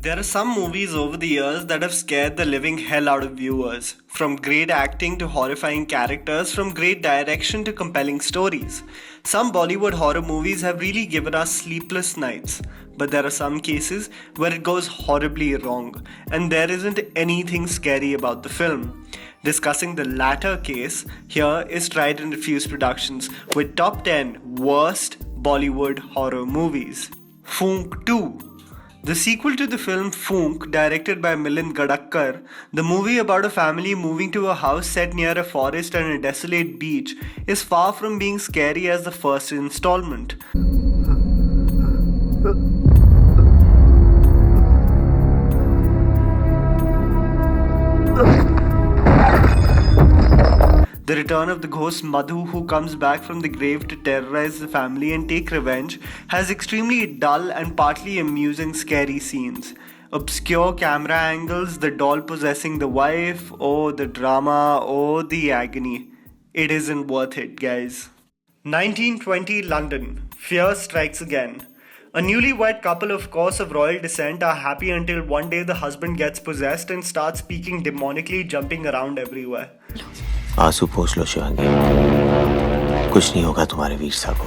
There are some movies over the years that have scared the living hell out of viewers. From great acting to horrifying characters, from great direction to compelling stories. Some Bollywood horror movies have really given us sleepless nights. But there are some cases where it goes horribly wrong, and there isn't anything scary about the film. Discussing the latter case, here is Tried&Refused Productions with top 10 worst Bollywood horror movies. PHOONK 2. The sequel to the film PHOONK, directed by Milind Gadakkar, the movie about a family moving to a house set near a forest and a desolate beach, is far from being scary as the first installment. The return of the ghost Madhu, who comes back from the grave to terrorize the family and take revenge, has extremely dull and partly amusing scary scenes. Obscure camera angles, the doll possessing the wife, oh the drama, oh the agony. It isn't worth it, guys. 1920 London. Fear strikes again. A newlywed couple, of course of royal descent, are happy until one day the husband gets possessed and starts speaking demonically, jumping around everywhere. आंसू पोंछ लो शिवांगी, कुछ नहीं होगा तुम्हारे वीरसा को।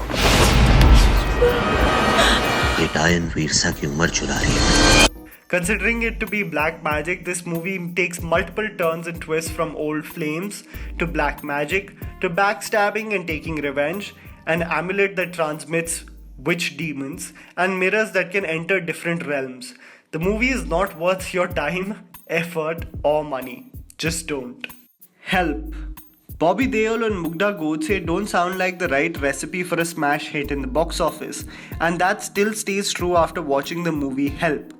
ये डायन वीरसा की उम्र चुरा रही है। Considering it to be black magic, this movie takes multiple turns and twists, from old flames to black magic to backstabbing and taking revenge, an amulet that transmits witch demons, and mirrors that can enter different realms. The movie is not worth your time, effort, or money. Just don't. Help. Bobby Deol and Mugdha Godse don't sound like the right recipe for a smash hit in the box office, and that still stays true after watching the movie Help.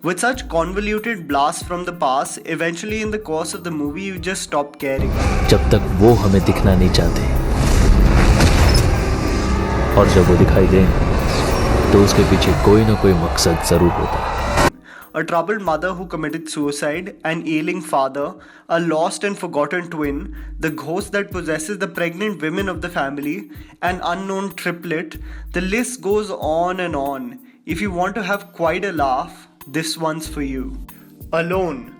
With such convoluted blasts from the past, eventually in the course of the movie you just stop caring. जब तक वो हमें दिखना नहीं चाहते, और जब वो दिखाई दें, तो उसके पीछे कोई ना कोई मकसद जरूर होता है. A troubled mother who committed suicide, an ailing father, a lost and forgotten twin, the ghost that possesses the pregnant women of the family, an unknown triplet, the list goes on and on. If you want to have quite a laugh, this one's for you. Alone.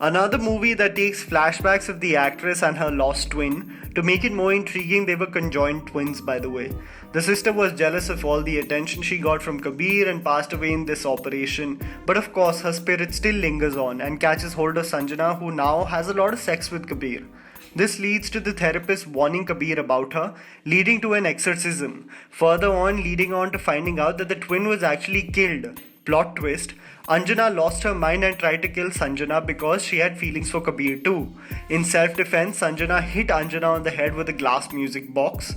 Another movie that takes flashbacks of the actress and her lost twin. To make it more intriguing, they were conjoined twins, by the way. The sister was jealous of all the attention she got from Kabir and passed away in this operation. But of course, her spirit still lingers on and catches hold of Sanjana, who now has a lot of sex with Kabir. This leads to the therapist warning Kabir about her, leading to an exorcism. Further on, leading on to finding out that the twin was actually killed. Plot twist, Anjana lost her mind and tried to kill Sanjana because she had feelings for Kabir too. In self-defense, Sanjana hit Anjana on the head with a glass music box.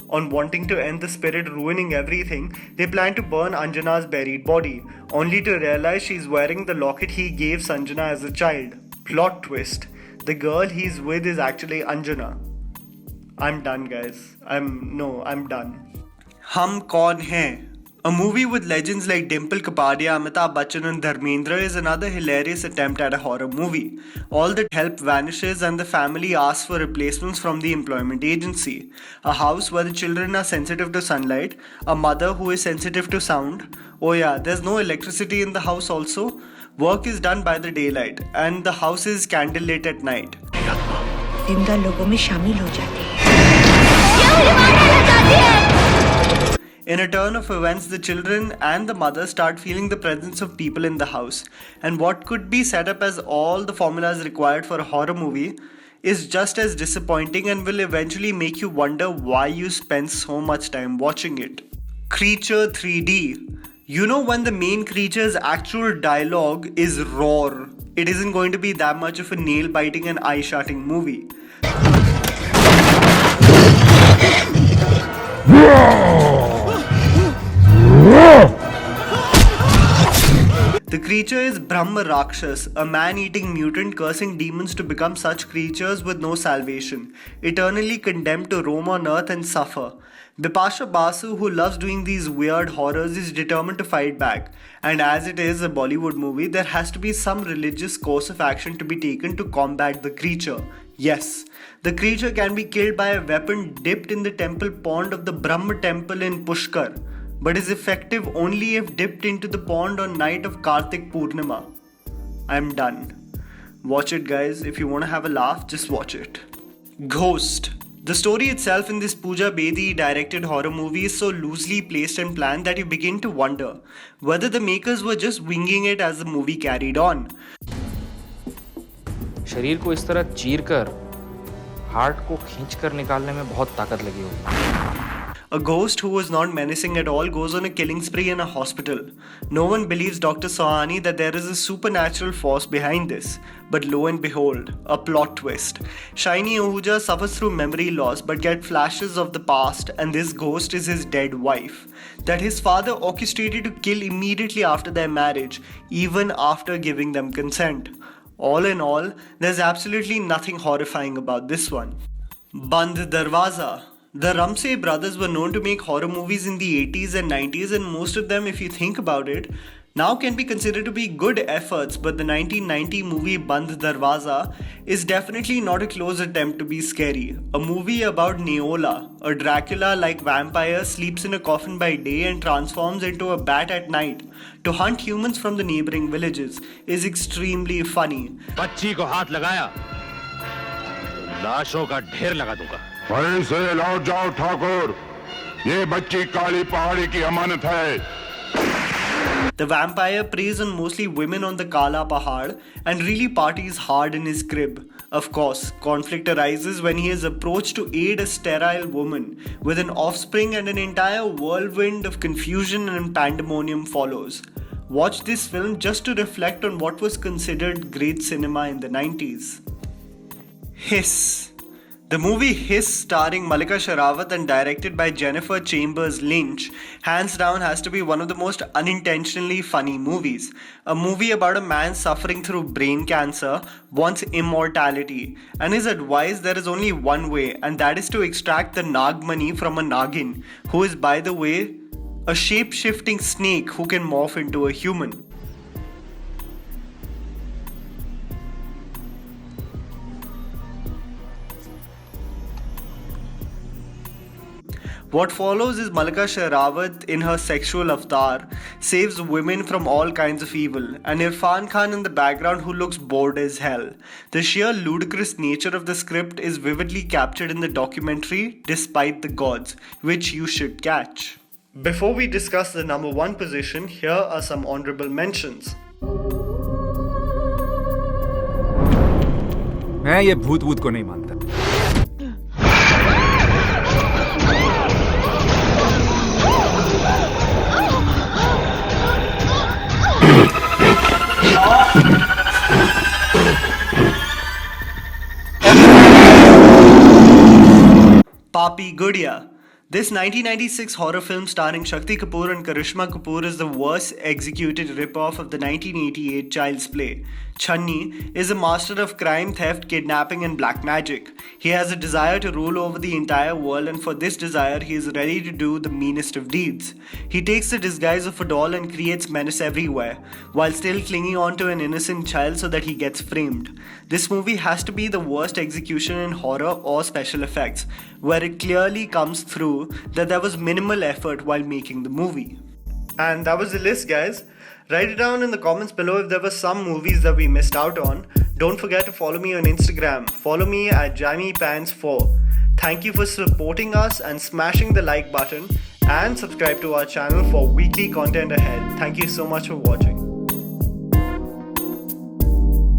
On wanting to end the spirit ruining everything, they plan to burn Anjana's buried body, only to realize she's wearing the locket he gave Sanjana as a child. Plot twist, the girl he's with is actually Anjana. I'm done, guys. I'm done. Hum Kaun Hai? A movie with legends like Dimple Kapadia, Amitabh Bachchan and Dharmendra is another hilarious attempt at a horror movie. All the help vanishes and the family asks for replacements from the employment agency. A house where the children are sensitive to sunlight, a mother who is sensitive to sound. Oh yeah, there's no electricity in the house also. Work is done by the daylight and the house is candlelit at night. जिंदा लोगों में शामिल हो जाती है. In a turn of events, the children and the mother start feeling the presence of people in the house. And what could be set up as all the formulas required for a horror movie is just as disappointing and will eventually make you wonder why you spend so much time watching it. Creature 3D. You know when the main creature's actual dialogue is roar, it isn't going to be that much of a nail-biting and eye-shutting movie. The creature is Brahma Rakshas, a man-eating mutant cursing demons to become such creatures with no salvation, eternally condemned to roam on earth and suffer. Bipasha Basu, who loves doing these weird horrors, is determined to fight back. And as it is a Bollywood movie, there has to be some religious course of action to be taken to combat the creature. Yes, the creature can be killed by a weapon dipped in the temple pond of the Brahma temple in Pushkar. but is effective only if dipped into the pond on night of Kartik Purnima. I'm done. Watch it, guys. If you want to have a laugh, just watch it. Ghost. The story itself in this Pooja Bedi directed horror movie is so loosely placed and planned that you begin to wonder whether the makers were just winging it as the movie carried on. शरीर को इस तरह चीर कर heart को खींच कर निकालने में बहुत ताकत लगी होगी. A ghost who was not menacing at all goes on a killing spree in a hospital. No one believes Dr. Sahani that there is a supernatural force behind this. But lo and behold, a plot twist. Shiny Ahuja suffers through memory loss but gets flashes of the past, and this ghost is his dead wife, that his father orchestrated to kill immediately after their marriage, even after giving them consent. All in all, there's absolutely nothing horrifying about this one. BANDH Darwaza. The Ramsey brothers were known to make horror movies in the 80s and 90s, and most of them, if you think about it, now can be considered to be good efforts, but the 1990 movie BANDH Darwaza is definitely not a close attempt to be scary. A movie about Neola, a Dracula-like vampire, sleeps in a coffin by day and transforms into a bat at night to hunt humans from the neighboring villages, is extremely funny. बच्ची को हाथ लगाया, लाशों का ढेर लगा दूंगा. वहीं से लौट जाओ ठाकुर, ये बच्ची काली पहाड़ी की अमानत है. The vampire preys on mostly women on the Kala Pahad and really parties hard in his crib. Of course, conflict arises when he is approached to aid a sterile woman with an offspring, and an entire whirlwind of confusion and pandemonium follows. Watch this film just to reflect on what was considered great cinema in the 90s. Hiss. The movie Hiss, starring Malika Sherawat and directed by Jennifer Chambers Lynch, hands down has to be one of the most unintentionally funny movies. A movie about a man suffering through brain cancer, wants immortality, and is advised there is only one way, and that is to extract the Nagmani from a Nagin, who is, by the way, a shape-shifting snake who can morph into a human. What follows is Malika Sherawat in her sexual avatar saves women from all kinds of evil, and Irfan Khan in the background who looks bored as hell. The sheer ludicrous nature of the script is vividly captured in the documentary Despite the Gods, which you should catch. Before we discuss the number one position, here are some honorable mentions. मैं ये भूत भूत को नहीं मानता. PAPI GUDIA. This 1996 horror film starring Shakti Kapoor and Karishma Kapoor is the worst executed rip-off of the 1988 Child's Play. Channi is a master of crime, theft, kidnapping and black magic. He has a desire to rule over the entire world, and for this desire he is ready to do the meanest of deeds. He takes the disguise of a doll and creates menace everywhere, while still clinging on to an innocent child so that he gets framed. This movie has to be the worst execution in horror or special effects, where it clearly comes through that there was minimal effort while making the movie. And that was the list, guys. Write it down in the comments below if there were some movies that we missed out on. Don't forget to follow me on Instagram. Follow me at JammyPants4. Thank you for supporting us and smashing the like button, and subscribe to our channel for weekly content ahead. Thank you so much for watching.